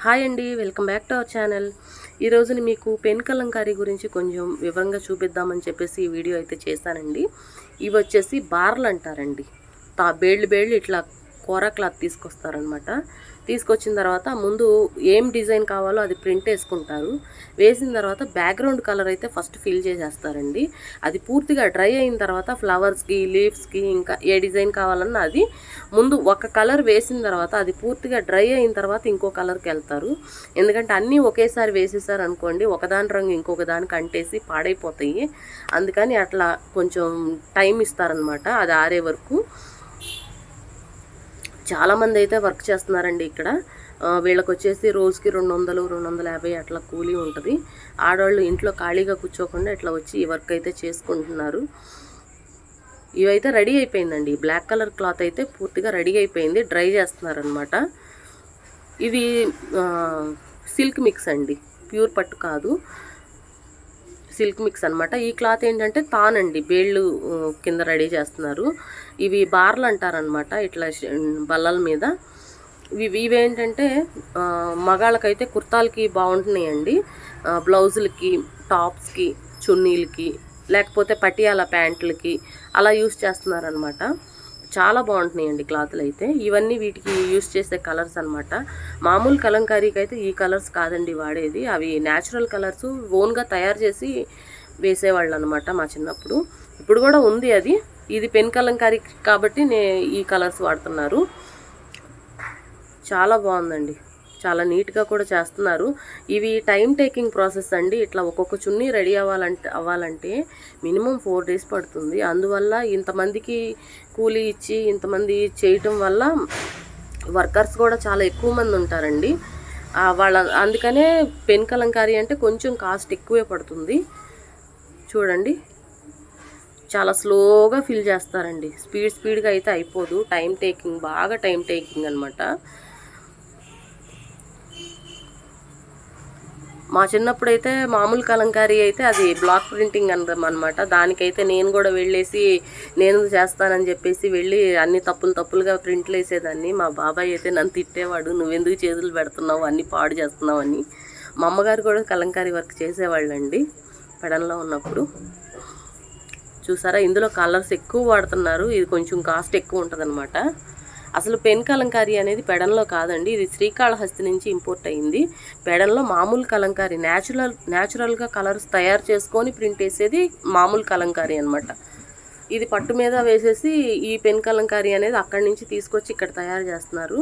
Hi అండి, welcome back to our channel. ఈరోజు మీకు పెన్ కలంకారీ గురించి కొంచెం వివరంగా చూపిద్దామని చెప్పేసి ఈ వీడియో అయితే చేశానండి. ఇవి వచ్చేసి బార్లు అంటారండి. బేళ్ళు ఇట్లా కోరా క్లాత్ తీసుకొస్తారనమాట. తీసుకొచ్చిన తర్వాత ముందు ఏం డిజైన్ కావాలో అది ప్రింట్ వేసుకుంటారు. వేసిన తర్వాత బ్యాక్గ్రౌండ్ కలర్ అయితే ఫస్ట్ ఫిల్ చేసేస్తారండి. అది పూర్తిగా డ్రై అయిన తర్వాత ఫ్లవర్స్కి, లీవ్స్కి, ఇంకా ఏ డిజైన్ కావాలన్నా అది ముందు ఒక కలర్ వేసిన తర్వాత అది పూర్తిగా డ్రై అయిన తర్వాత ఇంకో కలర్కి వెళ్తారు. ఎందుకంటే అన్నీ ఒకేసారి వేసేసారు అనుకోండి, ఒకదాని రంగు ఇంకొక దానికి అంటేసి పాడైపోతాయి. అందుకని అట్లా కొంచెం టైం ఇస్తారనమాట అది ఆరే వరకు. చాలామంది అయితే వర్క్ చేస్తున్నారండి ఇక్కడ. వీళ్ళకి వచ్చేసి రోజుకి 200, 250 అట్లా కూలీ ఉంటుంది. ఆడవాళ్ళు ఇంట్లో ఖాళీగా కూర్చోకుండా ఇట్లా వచ్చి ఈ వర్క్ అయితే చేసుకుంటున్నారు. ఇవైతే రెడీ అయిపోయిందండి. బ్లాక్ కలర్ క్లాత్ అయితే పూర్తిగా రెడీ అయిపోయింది, డ్రై చేస్తున్నారనమాట. ఇవి సిల్క్ మిక్స్ అండి, ప్యూర్ పట్టు కాదు, సిల్క్ మిక్స్ అనమాట. ఈ క్లాత్ ఏంటంటే తానండి, బేళ్ళు కింద రెడీ చేస్తున్నారు. ఇవి బార్లు అంటారనమాట, ఇట్లా బల్లల మీద. ఇవేంటంటే మగాళ్ళకైతే కుర్తాలకి బాగుంటున్నాయండి, బ్లౌజులకి, టాప్స్కి, చున్నీలకి, లేకపోతే పటియాలా ప్యాంట్లకి అలా యూస్ చేస్తున్నారనమాట. చాలా బాగుంటున్నాయండి క్లాతులు అయితే. ఇవన్నీ వీటికి యూస్ చేసే కలర్స్ అనమాట. మామూలు కలంకారీకి అయితే ఈ కలర్స్ కాదండి వాడేది, అవి న్యాచురల్ కలర్స్ ఓన్గా తయారు చేసి వేసేవాళ్ళు అనమాట మా చిన్నప్పుడు. ఇప్పుడు కూడా ఉంది అది. ఇది పెన్ కలంకారీ కాబట్టి ఈ కలర్స్ వాడుతున్నారు. చాలా బాగుందండి, చాలా నీట్గా కూడా చేస్తున్నారు. ఇవి టైం టేకింగ్ ప్రాసెస్ అండి. ఇట్లా ఒక్కొక్క చున్నీ రెడీ అవ్వాలంటే మినిమం 4 days పడుతుంది. అందువల్ల ఇంతమందికి కూలీ ఇచ్చి ఇంతమంది చేయటం వల్ల వర్కర్స్ కూడా చాలా ఎక్కువ మంది ఉంటారండి. అందుకనే పెన్ కలంకారీ అంటే కొంచెం కాస్ట్ ఎక్కువే పడుతుంది. చూడండి, చాలా స్లోగా ఫిల్ చేస్తారండి. స్పీడ్గా అయితే అయిపోదు, బాగా టైం టేకింగ్ అనమాట. మా చిన్నప్పుడైతే మామూలు కలంకారీ అయితే అది బ్లాక్ ప్రింటింగ్ అనమాట. దానికైతే నేను కూడా వెళ్ళేసి నేను చేస్తానని చెప్పేసి వెళ్ళి అన్ని తప్పులుగా ప్రింట్లు వేసేదాన్ని. మా బాబాయ్ అయితే నన్ను తిట్టేవాడు, నువ్వెందుకు చేతులు పెడుతున్నావు, అన్నీ పాడు చేస్తున్నావు అని. మా అమ్మగారు కూడా కలంకారీ వర్క్ చేసేవాళ్ళండి పెడన్లో ఉన్నప్పుడు. చూసారా, ఇందులో కలర్స్ ఎక్కువ వాడుతున్నారు. ఇది కొంచెం కాస్ట్ ఎక్కువ ఉంటుంది. అసలు పెన్ కలంకారీ అనేది పెడన్లో కాదండి, ఇది శ్రీకాళహస్తి నుంచి ఇంపోర్ట్ అయింది. పెడన్లో మామూలు కలంకారీ న్యాచురల్గా కలర్స్ తయారు చేసుకొని ప్రింట్ వేసేది మామూలు కలంకారీ అనమాట. ఇది పట్టు మీద వేసేసి ఈ పెన్ కలంకారీ అనేది అక్కడి నుంచి తీసుకొచ్చి ఇక్కడ తయారు చేస్తున్నారు.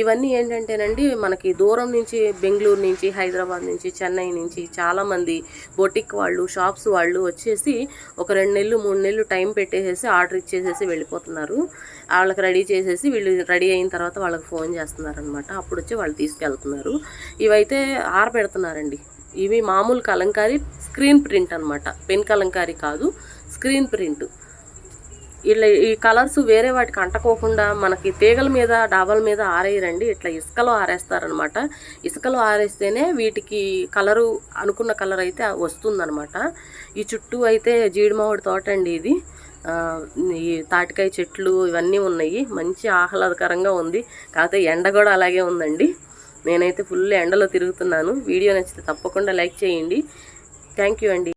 ఇవన్నీ ఏంటంటేనండి, మనకి దూరం నుంచి, బెంగళూరు నుంచి, హైదరాబాద్ నుంచి, చెన్నై నుంచి చాలామంది బొటిక్ వాళ్ళు, షాప్స్ వాళ్ళు వచ్చేసి ఒక 2 నెలలు 3 నెలలు టైం పెట్టేసేసి ఆర్డర్ ఇచ్చేసేసి వెళ్ళిపోతున్నారు. వాళ్ళకి రెడీ చేసేసి వీళ్ళు రెడీ అయిన తర్వాత వాళ్ళకి ఫోన్ చేస్తున్నారనమాట. అప్పుడు వచ్చి వాళ్ళు తీసుకెళ్తున్నారు. ఇవైతే ఆరబెడుతున్నారండి. ఇవి మామూలు కలంకారీ స్క్రీన్ ప్రింట్ అనమాట, పెన్ కలంకారీ కాదు, స్క్రీన్ ప్రింట్. ఇట్లా ఈ కలర్స్ వేరే వాటికి అంటకోకుండా మనకి తీగల మీద, డాబాల మీద ఆరేయరండి, ఇట్లా ఇసుకలో ఆరేస్తారనమాట. ఇసుకలో ఆరేస్తేనే వీటికి కలరు, అనుకున్న కలర్ అయితే వస్తుందనమాట. ఈ చుట్టూ అయితే జీడిమామిడి తోట అండి ఇది. ఈ తాటికాయ చెట్లు ఇవన్నీ ఉన్నాయి. మంచి ఆహ్లాదకరంగా ఉంది. కాకపోతే ఎండ కూడా అలాగే ఉందండి. నేనైతే ఫుల్ ఎండలో తిరుగుతున్నాను. వీడియో నచ్చితే తప్పకుండా లైక్ చేయండి. థ్యాంక్ యూ అండి.